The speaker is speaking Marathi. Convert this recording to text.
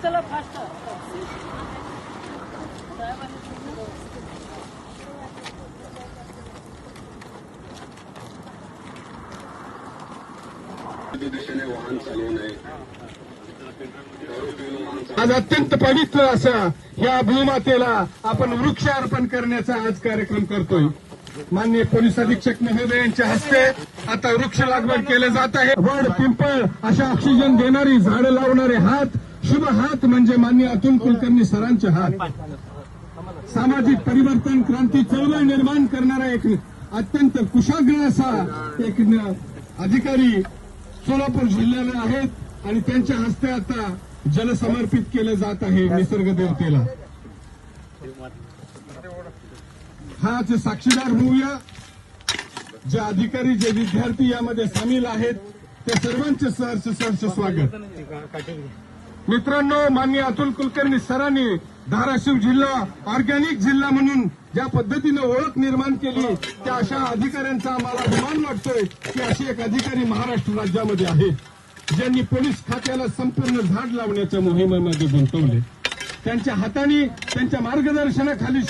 चला फास्ट दिशेने वाहन चालवू नये. आज अत्यंत पवित्र असा या भूमातेला आपण वृक्षार्पण करण्याचा आज कार्यक्रम करतोय. माननीय पोलीस अधीक्षक महोदयांच्या हस्ते आता वृक्ष लागवड केले जात आहे. वड पिंपळ अशा ऑक्सिजन देणारी झाडं लावणारे हात, शुभ हात म्हणजे माननीय अतुल कुलकर्णी सरांचे हात. सामाजिक परिवर्तन, क्रांती चळवळ निर्माण करणारा एक अत्यंत कुशाग्र असा एक अधिकारी सोलापूर जिल्ह्याला आहेत आणि त्यांच्या हस्ते आता जल समर्पित केलं जात आहे निसर्ग देवतेला. हाच साक्षीदार होऊया. जे अधिकारी, जे विद्यार्थी यामध्ये सामील आहेत त्या सर्वांचे सहर्ष स्वागत. मित्रांनो, माननीय अतुल कुलकर्णी सरांनी धाराशिव जिल्हा ऑर्गॅनिक जिल्हा म्हणून ज्या पद्धतीने ओळख निर्माण केली, त्या अशा अधिकाऱ्यांचा आम्हाला अभिमान वाटतोय की असे एक अधिकारी महाराष्ट्र राज्यामध्ये आहेत ज्यांनी पोलीस खात्याला संपूर्ण झाड लावण्याच्या मोहिमेमध्ये गुंतवले. त्यांच्या हाताने, त्यांच्या मार्गदर्शनाखाली